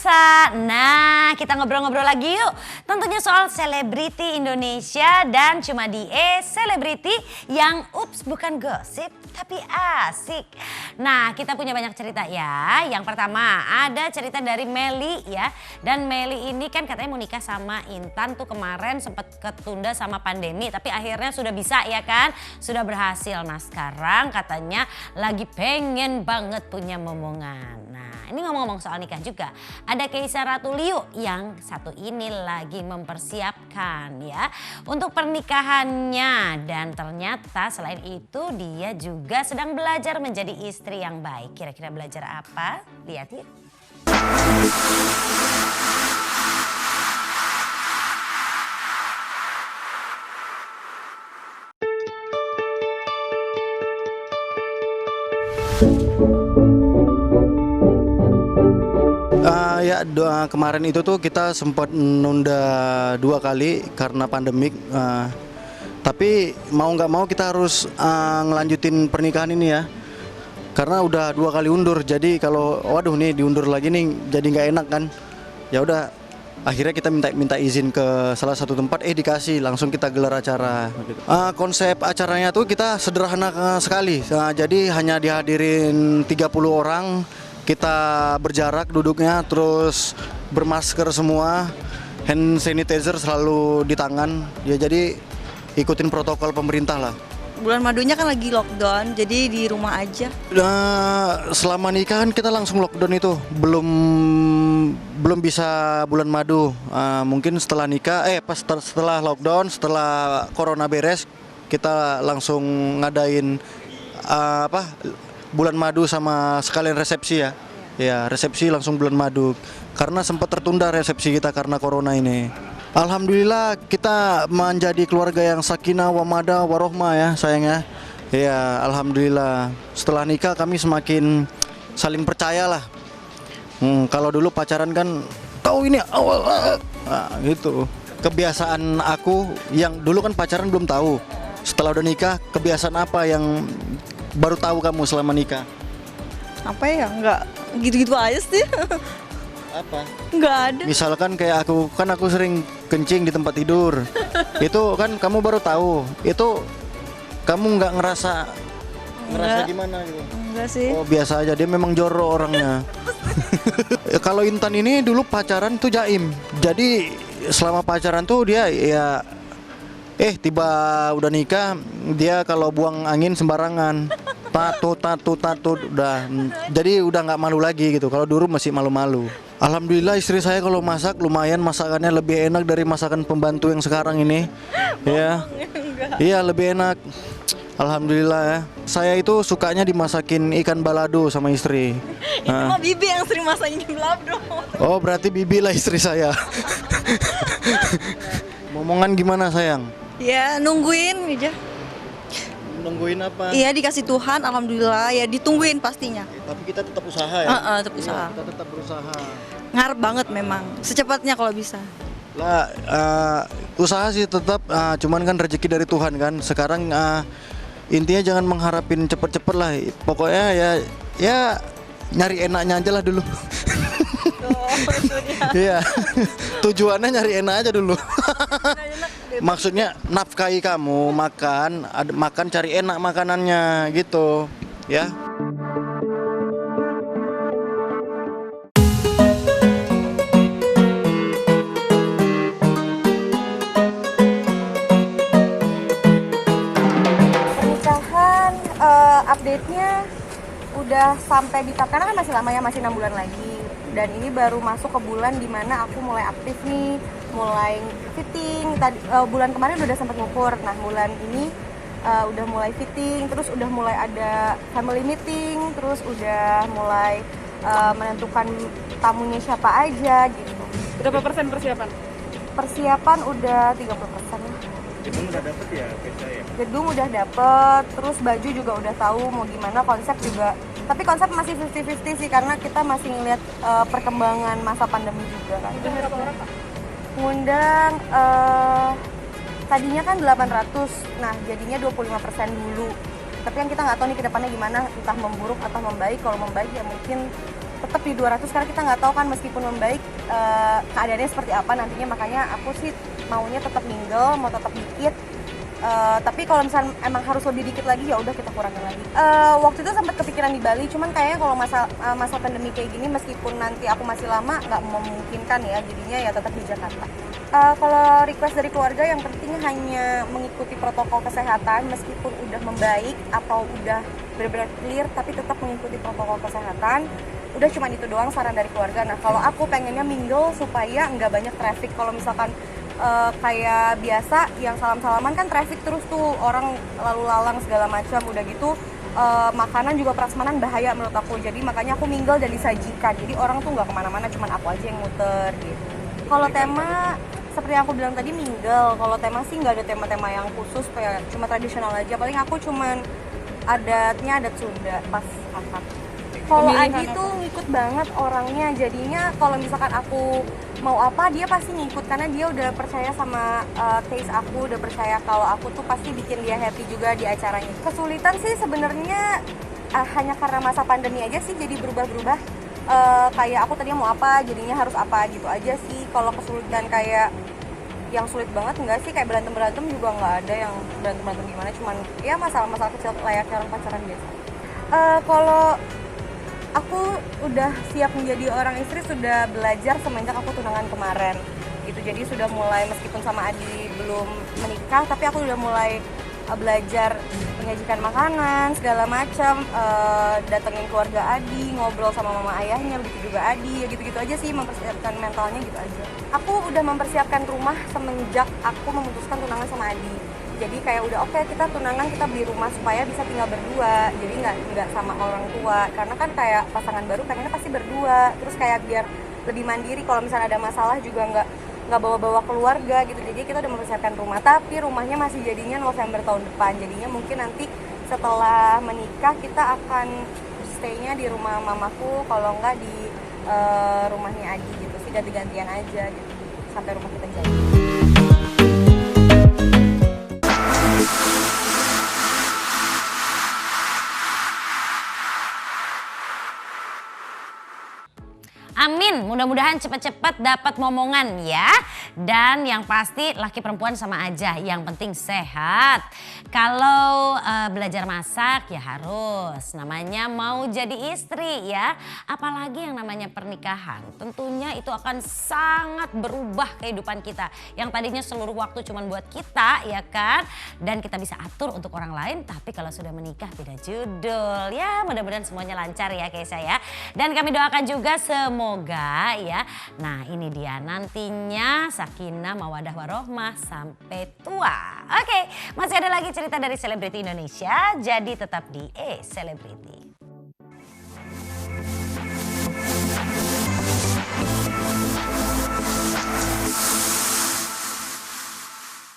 pemirsa. Nah, kita ngobrol-ngobrol lagi yuk. Tentunya soal selebriti Indonesia dan cuma di selebriti yang bukan gosip tapi asik. Nah, kita punya banyak cerita ya. Yang pertama ada cerita dari Melly ya. Dan Melly ini kan katanya mau nikah sama Intan tuh kemarin sempat ketunda sama pandemi. Tapi akhirnya sudah bisa ya kan. Sudah berhasil. Nah sekarang katanya lagi pengen banget punya momongan. Nah ini ngomong-ngomong soal nikah juga. Ada Keisha Ratuliu yang satu ini lagi mempersiapkan ya. Untuk pernikahannya. Dan ternyata selain itu dia juga sedang belajar menjadi istri yang baik. Kira-kira belajar apa? Lihat yuk. Kemarin itu tuh kita sempat nunda 2 kali karena pandemik. Tapi mau nggak mau kita harus ngelanjutin pernikahan ini ya. Karena udah 2 kali undur. Jadi kalau waduh nih diundur lagi nih jadi nggak enak kan. Ya udah akhirnya kita minta izin ke salah satu tempat, dikasih langsung kita gelar acara. Konsep acaranya tuh kita sederhana sekali. Jadi hanya dihadirin 30 orang. Kita berjarak duduknya, terus bermasker semua, hand sanitizer selalu di tangan. Ya jadi ikutin protokol pemerintah lah. Bulan madunya kan lagi lockdown, jadi di rumah aja. Selama nikah kan kita langsung lockdown itu, belum bisa bulan madu. Mungkin setelah nikah, setelah lockdown, setelah corona beres, kita langsung ngadain bulan madu sama sekalian resepsi ya. Ya, resepsi langsung bulan madu. Karena sempat tertunda resepsi kita karena corona ini. Alhamdulillah kita menjadi keluarga yang sakinah wa mawaddah warohmah ya sayangnya. Ya, alhamdulillah. Setelah nikah kami semakin saling percaya lah. Kalau dulu pacaran kan tahu ini awal gitu. Kebiasaan aku yang dulu kan pacaran belum tahu. Setelah udah nikah, kebiasaan apa yang baru tahu kamu selama nikah? Apa ya, nggak gitu-gitu aja sih. Apa? Nggak ada. Misalkan kayak aku sering kencing di tempat tidur. Itu kan kamu baru tahu. Itu kamu nggak ngerasa gimana gitu? Enggak sih. Oh biasa aja, dia memang jorok orangnya. Kalau Intan ini dulu pacaran tuh jaim. Jadi selama pacaran tuh dia ya tiba udah nikah dia kalau buang angin sembarangan. Tatu udah. Jadi udah nggak malu lagi gitu. Kalau dulu masih malu-malu. Alhamdulillah istri saya kalau masak lumayan, masakannya lebih enak dari masakan pembantu yang sekarang ini. Ya. Iya, lebih enak. Alhamdulillah ya. Saya itu sukanya dimasakin ikan balado sama istri. Itu mah Bibi yang sering masakin balado. Oh, berarti Bibi lah istri saya. Momongan gimana sayang? Ya, nungguin aja. Nungguin apa? Iya, dikasih Tuhan, alhamdulillah. Ya ditungguin pastinya. Tapi kita tetap usaha ya. Tetap usaha. Kita tetap berusaha. Ngarep banget memang. Secepatnya kalau bisa. Lah, usaha sih tetap. Cuman kan rezeki dari Tuhan kan. Sekarang intinya jangan mengharapin cepet-cepet lah. Pokoknya ya nyari enaknya aja lah dulu. Iya. Tujuannya nyari enak aja dulu. Maksudnya nafkahi kamu makan cari enak makanannya gitu ya. Pernikahan update-nya udah sampai di tahap, karena kan masih lama ya, masih 6 bulan lagi. Dan ini baru masuk ke bulan dimana aku mulai aktif nih, mulai fitting. Bulan kemarin udah sempat ngukur. Nah bulan ini udah mulai fitting, terus udah mulai ada family meeting, terus udah mulai menentukan tamunya siapa aja gitu. Berapa persen persiapan? Persiapan udah 30%. Gedung udah dapet ya, Keisha ya? Gedung udah dapet, terus baju juga udah tahu mau gimana, konsep juga. Tapi konsep masih 50-50 sih, karena kita masih ngeliat perkembangan masa pandemi juga kan. Udah berapa orang Pak? Ngundang tadinya kan 800, nah jadinya 25% dulu. Tapi kan kita nggak tahu nih ke depannya gimana, entah memburuk atau membaik. Kalau membaik ya mungkin tetap di 200 karena kita nggak tahu kan meskipun membaik keadaannya seperti apa nantinya, makanya aku sih maunya tetap mingle, mau tetap dikit. Tapi kalau misalnya emang harus lebih dikit lagi ya udah kita kurangin lagi. Waktu itu sempat kepikiran di Bali, cuman kayaknya kalau masa pandemi kayak gini meskipun nanti aku masih lama nggak memungkinkan ya, jadinya ya tetap di Jakarta. Kalau request dari keluarga yang penting hanya mengikuti protokol kesehatan meskipun udah membaik atau udah benar-benar clear, tapi tetap mengikuti protokol kesehatan. Udah cuma itu doang saran dari keluarga. Nah kalau aku pengennya mingle supaya nggak banyak traffic. Kalau misalkan kayak biasa yang salam-salaman kan traffic terus tuh, orang lalu lalang segala macam, udah gitu makanan juga prasmanan bahaya menurut aku, jadi makanya aku mingle dan disajikan, jadi orang tuh nggak kemana-mana, cuman aku aja yang muter gitu. Kalau tema seperti yang aku bilang tadi mingle, kalau tema sih nggak ada tema-tema yang khusus, kayak cuma tradisional aja, paling aku cuman adatnya adat Sunda pas akad. Kalau Adi tuh ngikut banget orangnya, jadinya kalau misalkan aku mau apa dia pasti ngikut karena dia udah percaya sama taste aku, udah percaya kalau aku tuh pasti bikin dia happy juga di acaranya. Kesulitan sih sebenarnya hanya karena masa pandemi aja sih jadi berubah-berubah. Kayak aku tadinya mau apa jadinya harus apa gitu aja sih. Kalau kesulitan kayak yang sulit banget enggak sih, kayak berantem juga nggak ada yang berantem gimana, cuman ya masalah-masalah kecil layaknya orang pacaran biasa. Kalau aku udah siap menjadi orang istri sudah belajar semenjak aku tunangan kemarin gitu, jadi sudah mulai meskipun sama Adi belum menikah tapi aku udah mulai belajar menyajikan makanan segala macam, datengin keluarga Adi, ngobrol sama mama ayahnya, begitu juga Adi, ya gitu-gitu aja sih, mempersiapkan mentalnya gitu aja. Aku udah mempersiapkan rumah semenjak aku memutuskan tunangan sama Adi. Jadi kayak udah oke, kita tunangan, kita beli rumah supaya bisa tinggal berdua, jadi nggak sama orang tua, karena kan kayak pasangan baru pengennya pasti berdua, terus kayak biar lebih mandiri kalau misalnya ada masalah juga nggak bawa-bawa keluarga gitu. Jadi kita udah mempersiapkan rumah, tapi rumahnya masih jadinya November tahun depan, jadinya mungkin nanti setelah menikah kita akan stay-nya di rumah mamaku, kalau nggak di rumahnya Adi gitu sih, ganti-gantian aja gitu sampai rumah kita jadi. Amin, mudah-mudahan cepat-cepat dapat momongan ya. Dan yang pasti laki perempuan sama aja, yang penting sehat. Kalau belajar masak ya harus, namanya mau jadi istri ya. Apalagi yang namanya pernikahan, tentunya itu akan sangat berubah kehidupan kita. Yang tadinya seluruh waktu cuma buat kita ya kan. Dan kita bisa atur untuk orang lain, tapi kalau sudah menikah beda judul. Ya mudah-mudahan semuanya lancar ya kayak saya. Dan kami doakan juga semoga ya. Nah ini dia nantinya sakinah mawadah warohmah sampai tua. Oke, masih ada lagi cerita dari selebriti Indonesia. Jadi tetap di Selebriti.